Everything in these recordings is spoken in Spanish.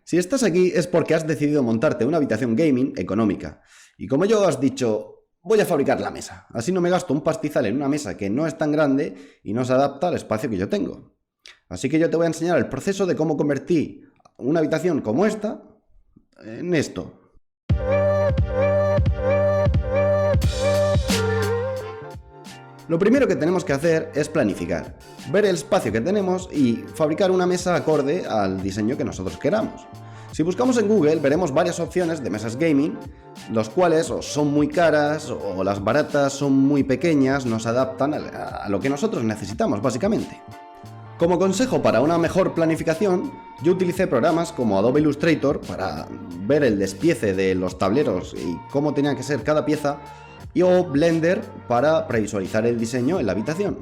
Si estás aquí es porque has decidido montarte una habitación gaming económica. Y como yo has dicho, voy a fabricar la mesa. Así no me gasto un pastizal en una mesa que no es tan grande y no se adapta al espacio que yo tengo. Así que yo te voy a enseñar el proceso de cómo convertir una habitación como esta en esto. Lo primero que tenemos que hacer es planificar, ver el espacio que tenemos y fabricar una mesa acorde al diseño que nosotros queramos. Si buscamos en Google veremos varias opciones de mesas gaming, los cuales o son muy caras o las baratas son muy pequeñas, no se adaptan a lo que nosotros necesitamos básicamente. Como consejo para una mejor planificación, yo utilicé programas como Adobe Illustrator para ver el despiece de los tableros y cómo tenía que ser cada pieza, o Blender para previsualizar el diseño en la habitación.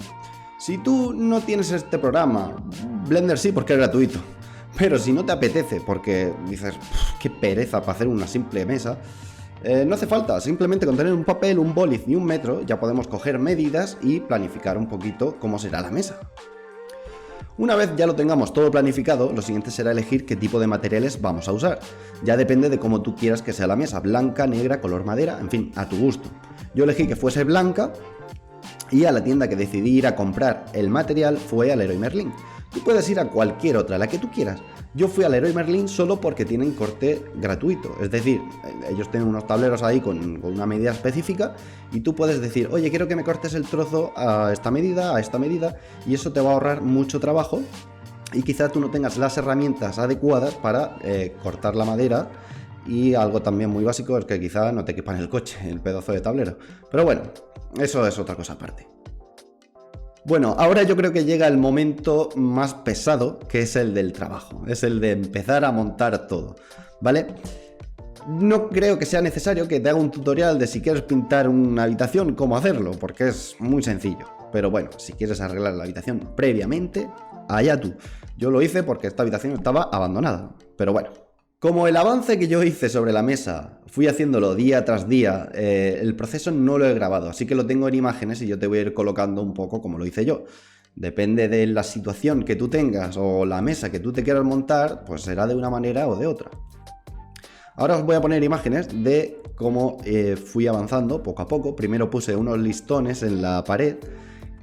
Si tú no tienes este programa, Blender sí porque es gratuito, pero si no te apetece porque dices, qué pereza para hacer una simple mesa, no hace falta, simplemente con tener un papel, un boli y un metro ya podemos coger medidas y planificar un poquito cómo será la mesa. Una vez ya lo tengamos todo planificado, lo siguiente será elegir qué tipo de materiales vamos a usar. Ya depende de cómo tú quieras que sea la mesa, blanca, negra, color madera, en fin, a tu gusto. Yo elegí que fuese blanca y a la tienda que decidí ir a comprar el material fue al Leroy Merlin. Tú puedes ir a cualquier otra, la que tú quieras. Yo fui al Leroy Merlin solo porque tienen corte gratuito, es decir, ellos tienen unos tableros ahí con una medida específica y tú puedes decir, oye, quiero que me cortes el trozo a esta medida, y eso te va a ahorrar mucho trabajo y quizá tú no tengas las herramientas adecuadas para cortar la madera. Y algo también muy básico es que quizá no te quepa en el coche el pedazo de tablero. Pero bueno, eso es otra cosa aparte. Bueno, ahora yo creo que llega el momento más pesado, que es el del trabajo. Es el de empezar a montar todo, ¿vale? No creo que sea necesario que te haga un tutorial de si quieres pintar una habitación, cómo hacerlo, porque es muy sencillo. Pero bueno, si quieres arreglar la habitación previamente, allá tú. Yo lo hice porque esta habitación estaba abandonada, pero bueno. Como el avance que yo hice sobre la mesa fui haciéndolo día tras día, el proceso no lo he grabado, así que lo tengo en imágenes y yo te voy a ir colocando un poco como lo hice yo. Depende de la situación que tú tengas o la mesa que tú te quieras montar, pues será de una manera o de otra. Ahora os voy a poner imágenes de cómo fui avanzando poco a poco. Primero puse unos listones en la pared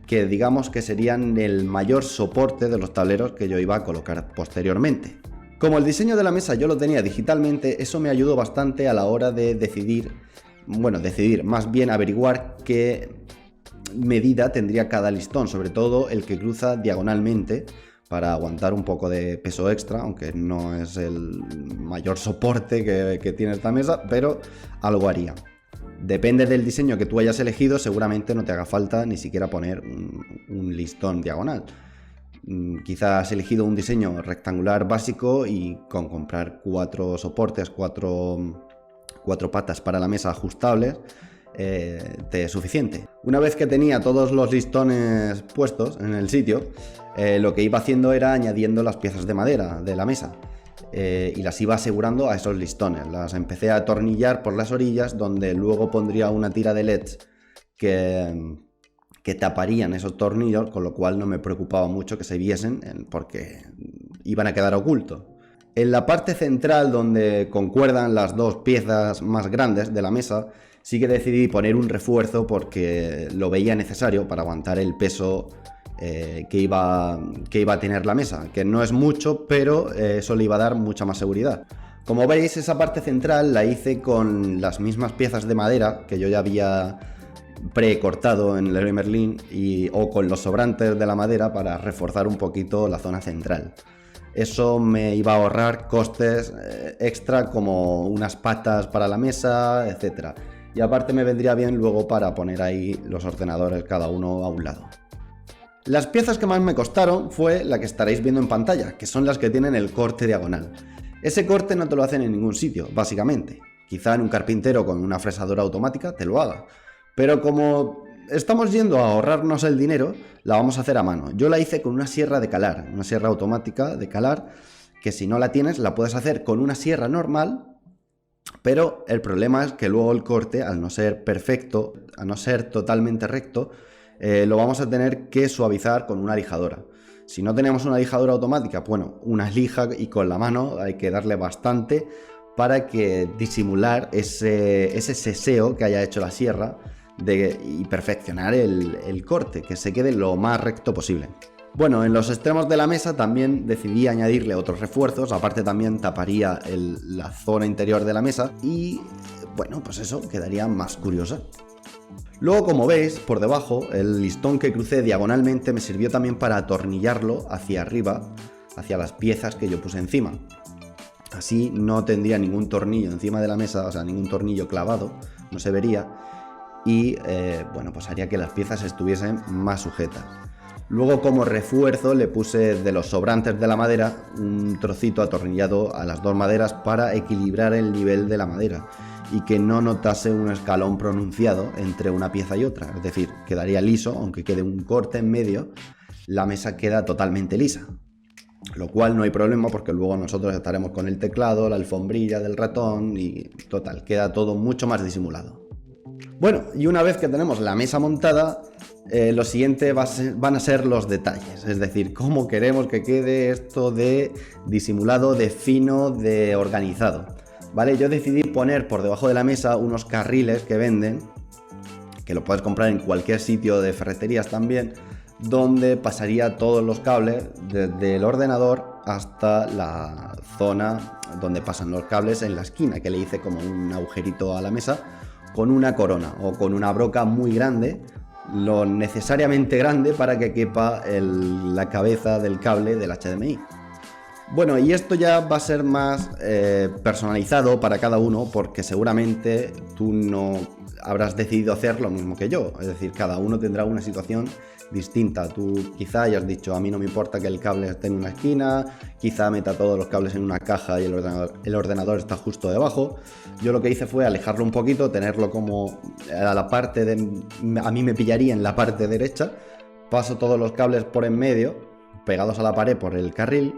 que digamos que serían el mayor soporte de los tableros que yo iba a colocar posteriormente. Como el diseño de la mesa yo lo tenía digitalmente, eso me ayudó bastante a la hora de decidir, más bien averiguar qué medida tendría cada listón, sobre todo el que cruza diagonalmente, para aguantar un poco de peso extra, aunque no es el mayor soporte que tiene esta mesa, pero algo haría. Depende del diseño que tú hayas elegido, seguramente no te haga falta ni siquiera poner un listón diagonal. Quizás has elegido un diseño rectangular básico y con comprar 4 soportes, 4 patas para la mesa ajustables, te es suficiente. Una vez que tenía todos los listones puestos en el sitio, lo que iba haciendo era añadiendo las piezas de madera de la mesa y las iba asegurando a esos listones. Las empecé a atornillar por las orillas, donde luego pondría una tira de LEDs que taparían esos tornillos, con lo cual no me preocupaba mucho que se viesen porque iban a quedar ocultos. En la parte central, donde concuerdan las dos piezas más grandes de la mesa, sí que decidí poner un refuerzo porque lo veía necesario para aguantar el peso que iba a tener la mesa, que no es mucho, pero eso le iba a dar mucha más seguridad. Como veis, esa parte central la hice con las mismas piezas de madera que yo ya había precortado en el Leroy Merlin o con los sobrantes de la madera para reforzar un poquito la zona central. Eso me iba a ahorrar costes extra, como unas patas para la mesa, etc. Y aparte me vendría bien luego para poner ahí los ordenadores cada uno a un lado. Las piezas que más me costaron fue la que estaréis viendo en pantalla, que son las que tienen el corte diagonal. Ese corte no te lo hacen en ningún sitio, básicamente. Quizá en un carpintero con una fresadora automática te lo haga. Pero como estamos yendo a ahorrarnos el dinero, la vamos a hacer a mano. Yo la hice con una sierra de calar, una sierra automática de calar, que si no la tienes la puedes hacer con una sierra normal, pero el problema es que luego el corte, al no ser perfecto, a no ser totalmente recto, lo vamos a tener que suavizar con una lijadora. Si no tenemos una lijadora automática, bueno, una lija y con la mano hay que darle bastante para que disimular ese seseo que haya hecho la sierra y perfeccionar el corte, que se quede lo más recto posible. Bueno, en los extremos de la mesa también decidí añadirle otros refuerzos, aparte también taparía la zona interior de la mesa y bueno, pues eso quedaría más curiosa. Luego, como veis, por debajo, el listón que crucé diagonalmente me sirvió también para atornillarlo hacia arriba, hacia las piezas que yo puse encima. Así no tendría ningún tornillo encima de la mesa, o sea, ningún tornillo clavado, no se vería. Y bueno, pues haría que las piezas estuviesen más sujetas. Luego, como refuerzo, le puse de los sobrantes de la madera un trocito atornillado a las dos maderas para equilibrar el nivel de la madera y que no notase un escalón pronunciado entre una pieza y otra. Es decir, quedaría liso, aunque quede un corte en medio, la mesa queda totalmente lisa. Lo cual no hay problema porque luego nosotros estaremos con el teclado, la alfombrilla del ratón y total, queda todo mucho más disimulado. Bueno, y una vez que tenemos la mesa montada, lo siguiente van a ser los detalles, es decir, cómo queremos que quede esto de disimulado, de fino, de organizado. ¿Vale? Yo decidí poner por debajo de la mesa unos carriles que venden, que lo puedes comprar en cualquier sitio de ferreterías también, donde pasaría todos los cables desde el ordenador hasta la zona donde pasan los cables en la esquina, que le hice como un agujerito a la mesa con una corona o con una broca muy grande, lo necesariamente grande para que quepa la cabeza del cable del HDMI. Bueno, y esto ya va a ser más personalizado para cada uno porque seguramente tú no habrás decidido hacer lo mismo que yo. Es decir, cada uno tendrá una situación distinta. Tú quizá hayas dicho, a mí no me importa que el cable esté en una esquina, quizá meta todos los cables en una caja y el ordenador está justo debajo. Yo lo que hice fue alejarlo un poquito, tenerlo como a la parte a mí me pillaría en la parte derecha, paso todos los cables por en medio, pegados a la pared por el carril,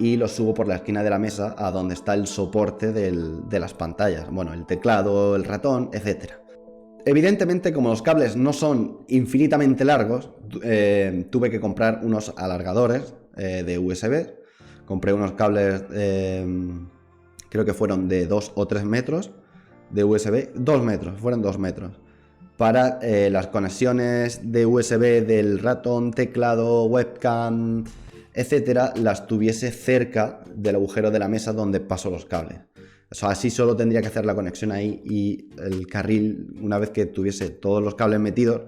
y los subo por la esquina de la mesa a donde está el soporte de las pantallas, bueno, el teclado, el ratón, etc. Evidentemente, como los cables no son infinitamente largos, tuve que comprar unos alargadores de USB. Compré unos cables, creo que fueron de 2 o 3 metros de USB, 2 metros, fueron 2 metros. Para las conexiones de USB del ratón, teclado, webcam, etcétera, las tuviese cerca del agujero de la mesa donde paso los cables. O sea, así solo tendría que hacer la conexión ahí y el carril, una vez que tuviese todos los cables metidos,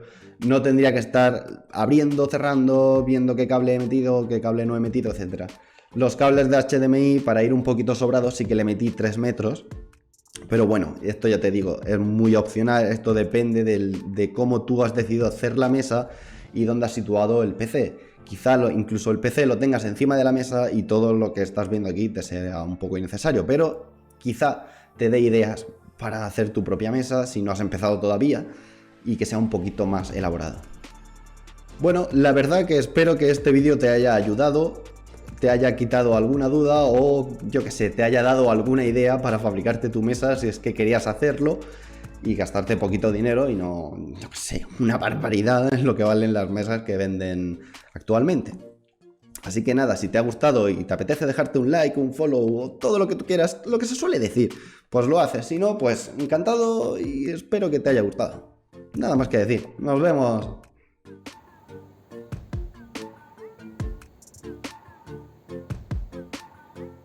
no tendría que estar abriendo, cerrando, viendo qué cable he metido, qué cable no he metido, etcétera. Los cables de HDMI, para ir un poquito sobrados, sí que le metí 3 metros. Pero bueno, esto ya te digo, es muy opcional, esto depende de cómo tú has decidido hacer la mesa y dónde has situado el PC. Quizá incluso el PC lo tengas encima de la mesa y todo lo que estás viendo aquí te sea un poco innecesario, pero quizá te dé ideas para hacer tu propia mesa si no has empezado todavía y que sea un poquito más elaborado. Bueno, la verdad que espero que este vídeo te haya ayudado, te haya quitado alguna duda o yo que sé, te haya dado alguna idea para fabricarte tu mesa si es que querías hacerlo y gastarte poquito dinero y no, yo que sé, una barbaridad en lo que valen las mesas que venden actualmente. Así que nada, si te ha gustado y te apetece dejarte un like, un follow o todo lo que tú quieras, lo que se suele decir, pues lo haces. Si no, pues encantado y espero que te haya gustado. Nada más que decir. Nos vemos.